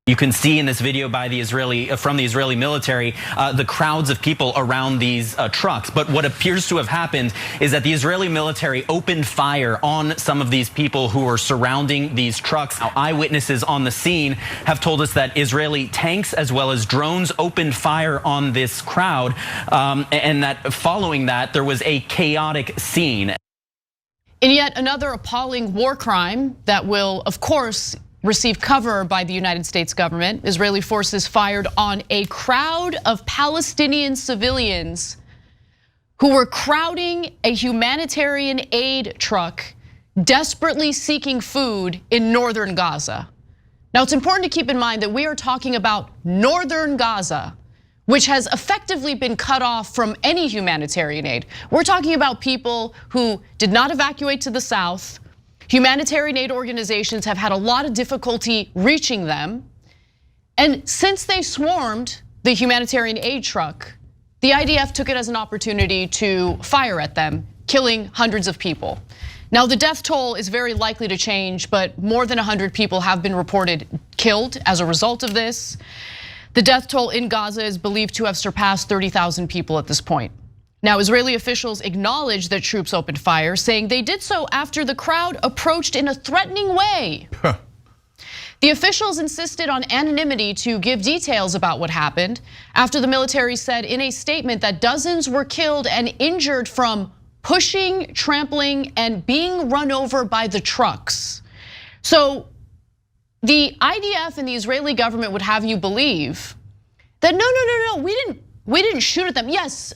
You can see in this video by the from the Israeli military, the crowds of people around these trucks. But what appears to have happened is that the Israeli military opened fire on some of these people who were surrounding these trucks. Now, eyewitnesses on the scene have told us that Israeli tanks as well as drones opened fire on this crowd, and that following that, there was a chaotic scene. In yet another appalling war crime that will, of course, receive cover by the United States government, Israeli forces fired on a crowd of Palestinian civilians who were crowding a humanitarian aid truck, desperately seeking food in northern Gaza. Now, it's important to keep in mind that we are talking about northern Gaza, which has effectively been cut off from any humanitarian aid. We're talking about people who did not evacuate to the south. Humanitarian aid organizations have had a lot of difficulty reaching them. And since they swarmed the humanitarian aid truck, the IDF took it as an opportunity to fire at them, killing hundreds of people. Now, the death toll is very likely to change, but more than 100 people have been reported killed as a result of this. The death toll in Gaza is believed to have surpassed 30,000 people at this point. Now, Israeli officials acknowledged that troops opened fire, saying they did so after the crowd approached in a threatening way. The officials insisted on anonymity to give details about what happened after the military said in a statement that dozens were killed and injured from pushing, trampling, and being run over by the trucks. So the IDF and the Israeli government would have you believe that no, we didn't shoot at them. Yes,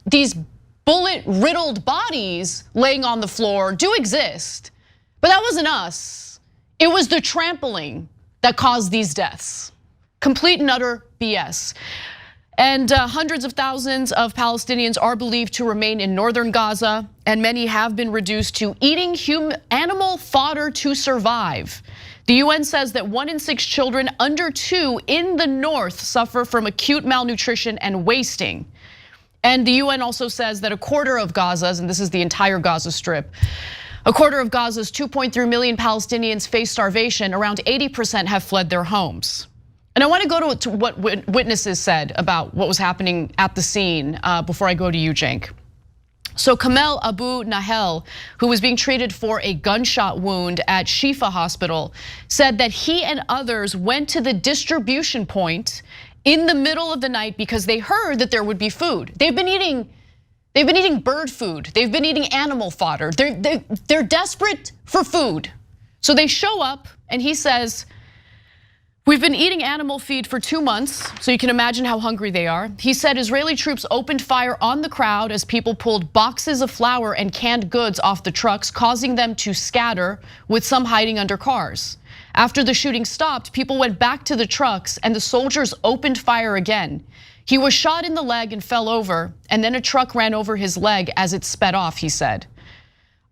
these bullet-riddled bodies laying on the floor do exist, but that wasn't us. It was the trampling that caused these deaths. Complete and utter BS. And hundreds of thousands of Palestinians are believed to remain in northern Gaza, and many have been reduced to eating animal fodder to survive. The UN says that 1 in 6 children under 2 in the north suffer from acute malnutrition and wasting. And the UN also says that a quarter of Gaza's, and this is the entire Gaza Strip, a quarter of Gaza's 2.3 million Palestinians face starvation. Around 80% have fled their homes. And I want to go to what witnesses said about what was happening at the scene before I go to you, Cenk. So Kamel Abu Nahel, who was being treated for a gunshot wound at Shifa Hospital, said that he and others went to the distribution point in the middle of the night because they heard that there would be food. They've been eating bird food. They've been eating animal fodder. They're desperate for food. So they show up and he says, "We've been eating animal feed for 2 months, so you can imagine how hungry they are." He said Israeli troops opened fire on the crowd as people pulled boxes of flour and canned goods off the trucks, causing them to scatter, with some hiding under cars. After the shooting stopped, people went back to the trucks and the soldiers opened fire again. He was shot in the leg and fell over, and then a truck ran over his leg as it sped off, he said.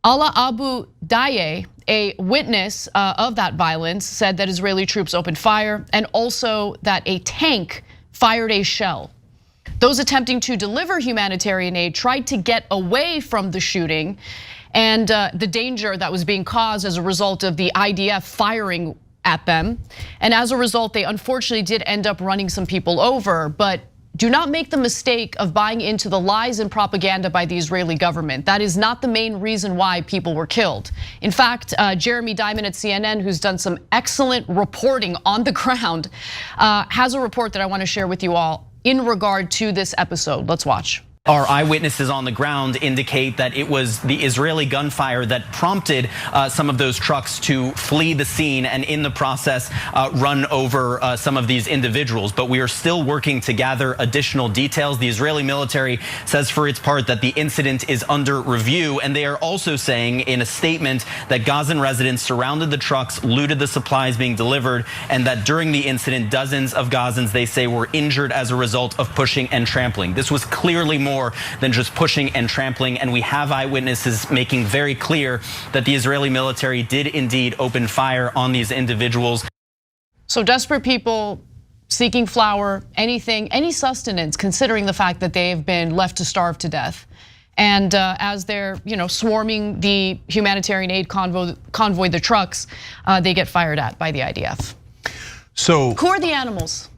Ala Abu Daye, a witness of that violence, said that Israeli troops opened fire and also that a tank fired a shell. Those attempting to deliver humanitarian aid tried to get away from the shooting and the danger that was being caused as a result of the IDF firing at them. And as a result, they unfortunately did end up running some people over, but do not make the mistake of buying into the lies and propaganda by the Israeli government. That is not the main reason why people were killed. In fact, Jeremy Diamond at CNN, who's done some excellent reporting on the ground, has a report that I want to share with you all in regard to this episode. Let's watch. Our eyewitnesses on the ground indicate that it was the Israeli gunfire that prompted some of those trucks to flee the scene and in the process run over some of these individuals. But we are still working to gather additional details. The Israeli military says for its part that the incident is under review, and they are also saying in a statement that Gazan residents surrounded the trucks, looted the supplies being delivered, and that during the incident, dozens of Gazans, they say, were injured as a result of pushing and trampling. This was clearly more than just pushing and trampling, and we have eyewitnesses making very clear that the Israeli military did indeed open fire on these individuals. So desperate people seeking flour, anything, any sustenance, considering the fact that they have been left to starve to death. And as they're swarming the humanitarian aid convoy, the trucks, they get fired at by the IDF. So who are the animals?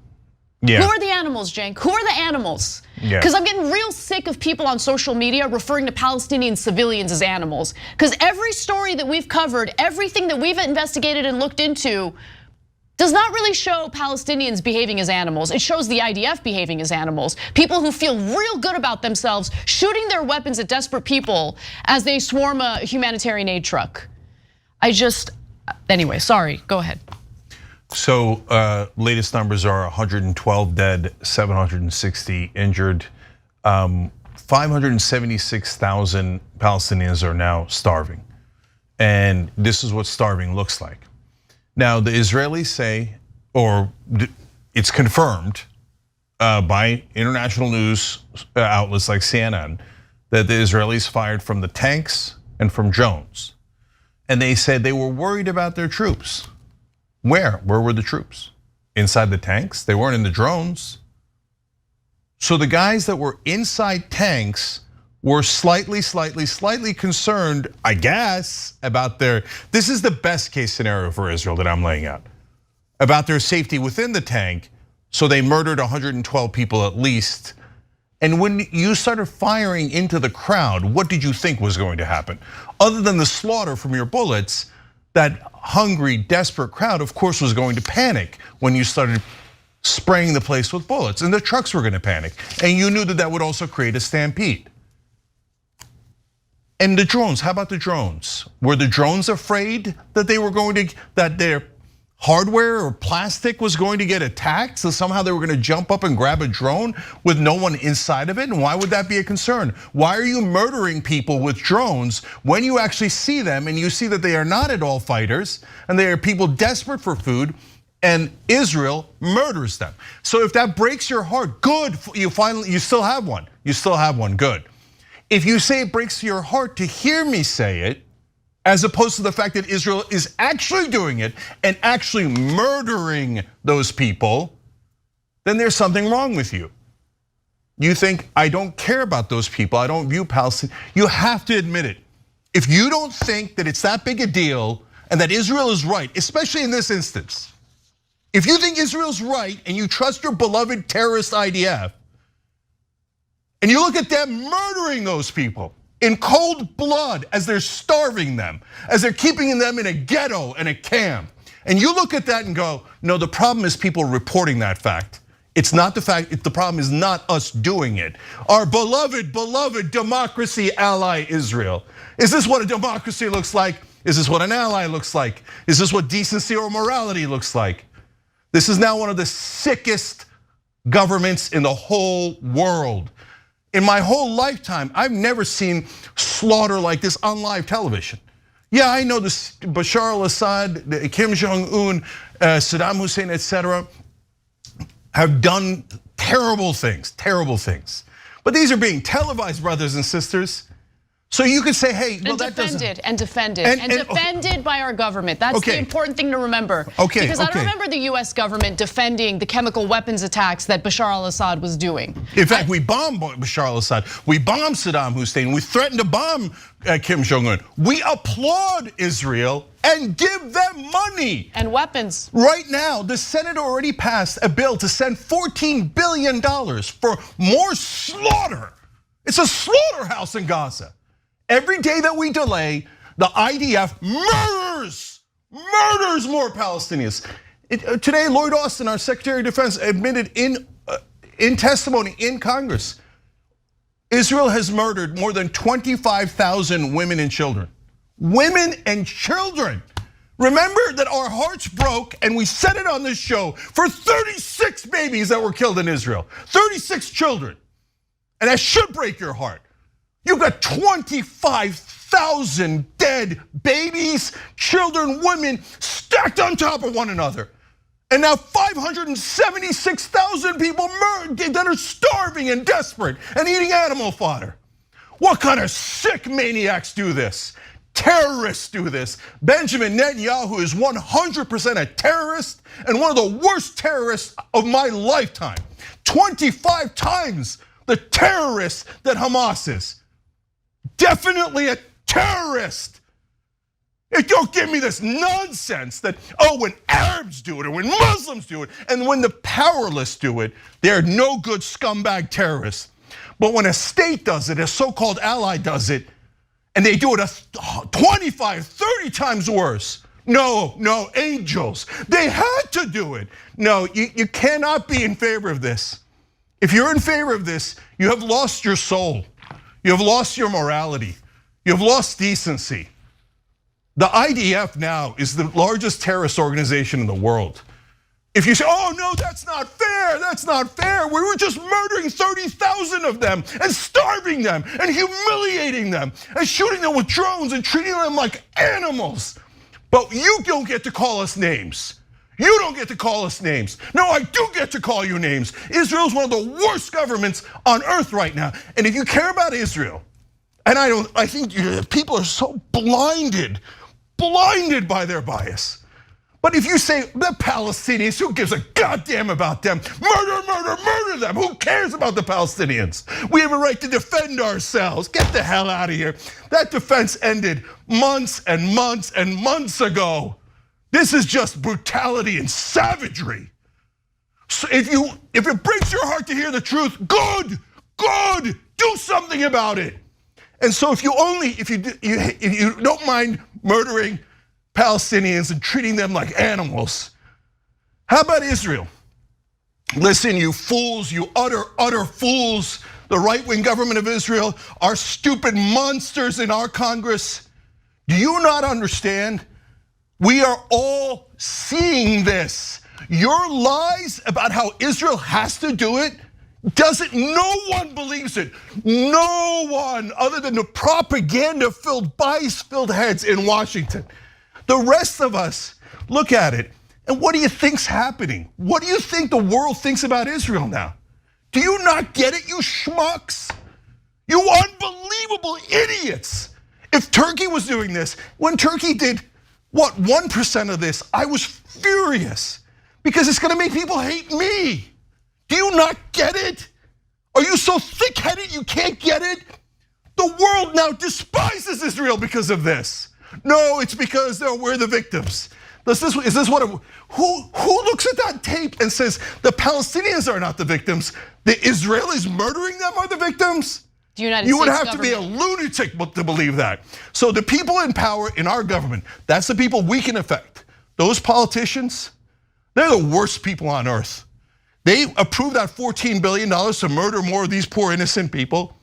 Yeah. Who are the animals, Cenk? Who are the animals? Yeah. Because I'm getting real sick of people on social media referring to Palestinian civilians as animals. Because every story that we've covered, everything that we've investigated and looked into, does not really show Palestinians behaving as animals. It shows the IDF behaving as animals. People who feel real good about themselves, shooting their weapons at desperate people as they swarm a humanitarian aid truck. Anyway, sorry, go ahead. So latest numbers are 112 dead, 760 injured. 576,000 Palestinians are now starving. And this is what starving looks like. Now, the Israelis say, or it's confirmed by international news outlets like CNN, that the Israelis fired from the tanks and from drones. And they said they were worried about their troops. Where? Where were the troops? Inside the tanks? They weren't in the drones. So the guys that were inside tanks were slightly concerned, I guess, about this is the best case scenario for Israel that I'm laying out, about their safety within the tank. So they murdered 112 people at least. And when you started firing into the crowd, what did you think was going to happen? Other than the slaughter from your bullets, that hungry, desperate crowd, of course, was going to panic when you started spraying the place with bullets, and the trucks were going to panic. And you knew that that would also create a stampede. And the drones, how about the drones? Were the drones afraid that that their hardware or plastic was going to get attacked? So somehow they were going to jump up and grab a drone with no one inside of it? And why would that be a concern? Why are you murdering people with drones when you actually see them and you see that they are not at all fighters and they are people desperate for food, and Israel murders them? So if that breaks your heart, good, you still have one. You still have one, good. If you say it breaks your heart to hear me say it, as opposed to the fact that Israel is actually doing it and actually murdering those people, then there's something wrong with you. You think, I don't care about those people, I don't view Palestine. You have to admit it. If you don't think that it's that big a deal and that Israel is right, especially in this instance, if you think Israel's right and you trust your beloved terrorist IDF, and you look at them murdering those people in cold blood as they're starving them, as they're keeping them in a ghetto and a camp, and you look at that and go, no, the problem is people reporting that fact. It's not the fact, the problem is not us doing it. Our beloved democracy ally Israel. Is this what a democracy looks like? Is this what an ally looks like? Is this what decency or morality looks like? This is now one of the sickest governments in the whole world. In my whole lifetime, I've never seen slaughter like this on live television. Yeah, I know this Bashar al-Assad, Kim Jong-un, Saddam Hussein, etc., have done terrible things. But these are being televised, brothers and sisters. So you could say, hey, well, that doesn't. And defended by our government. That's the important thing to remember. Because I don't remember the US government defending the chemical weapons attacks that Bashar al-Assad was doing. In fact, we bombed Bashar al-Assad. We bombed Saddam Hussein. We threatened to bomb Kim Jong-un. We applaud Israel and give them money. And weapons. Right now, the Senate already passed a bill to send $14 billion for more slaughter. It's a slaughterhouse in Gaza. Every day that we delay, the IDF murders more Palestinians. Today, Lloyd Austin, our Secretary of Defense, admitted in testimony in Congress, Israel has murdered more than 25,000 women and children. Women and children. Remember that our hearts broke, and we said it on this show, for 36 babies that were killed in Israel, 36 children. And that should break your heart. You've got 25,000 dead babies, children, women stacked on top of one another. And now 576,000 people that are starving and desperate and eating animal fodder. What kind of sick maniacs do this? Terrorists do this. Benjamin Netanyahu is 100% a terrorist and one of the worst terrorists of my lifetime. 25 times the terrorist that Hamas is. Definitely a terrorist. Don't give me this nonsense that, oh, when Arabs do it or when Muslims do it and when the powerless do it, they're no good scumbag terrorists. But when a state does it, a so-called ally does it, and they do it 25, 30 times worse. No, angels. They had to do it. No, you cannot be in favor of this. If you're in favor of this, you have lost your soul. You have lost your morality. You have lost decency. The IDF now is the largest terrorist organization in the world. If you say, oh no, that's not fair, we were just murdering 30,000 of them and starving them and humiliating them and shooting them with drones and treating them like animals. But you don't get to call us names. You don't get to call us names. No, I do get to call you names. Israel's one of the worst governments on earth right now. And if you care about Israel, and I think people are so blinded by their bias. But if you say the Palestinians, who gives a goddamn about them? Murder them. Who cares about the Palestinians? We have a right to defend ourselves. Get the hell out of here. That defense ended months and months and months ago. This is just brutality and savagery. So if it breaks your heart to hear the truth, good, do something about it. And so if you don't mind murdering Palestinians and treating them like animals, how about Israel? Listen, you fools, you utter fools, the right-wing government of Israel, our stupid monsters in our Congress. Do you not understand? We are all seeing this. Your lies about how Israel has to do it, no one believes it. No one, other than the propaganda-filled, bias-filled heads in Washington. The rest of us look at it, and what do you think's happening? What do you think the world thinks about Israel now? Do you not get it, you schmucks? You unbelievable idiots. If Turkey was doing this, when Turkey did, 1% of this, I was furious because it's gonna make people hate me. Do you not get it? Are you so thick-headed you can't get it? The world now despises Israel because of this. No, it's because we're the victims. Who looks at that tape and says the Palestinians are not the victims, the Israelis murdering them are the victims? You would have to be a lunatic to believe that. So the people in power in our government, that's the people we can affect. Those politicians, they're the worst people on earth. They approved that $14 billion to murder more of these poor innocent people.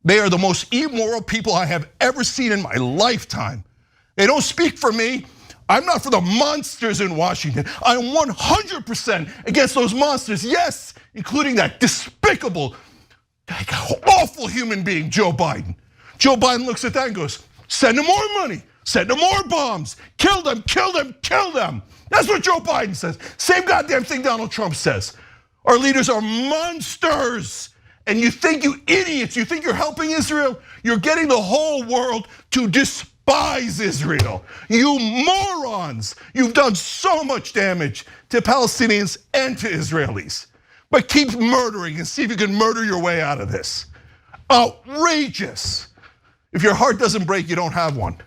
They are the most immoral people I have ever seen in my lifetime. They don't speak for me. I'm not for the monsters in Washington. I'm 100% against those monsters, yes, including that despicable, awful human being, Joe Biden. Joe Biden looks at that and goes, send them more money, send them more bombs, kill them. That's what Joe Biden says. Same goddamn thing Donald Trump says. Our leaders are monsters. And you think, you idiots, you think you're helping Israel? You're getting the whole world to despise Israel. You morons, you've done so much damage to Palestinians and to Israelis. But keep murdering and see if you can murder your way out of this. Outrageous. If your heart doesn't break, you don't have one.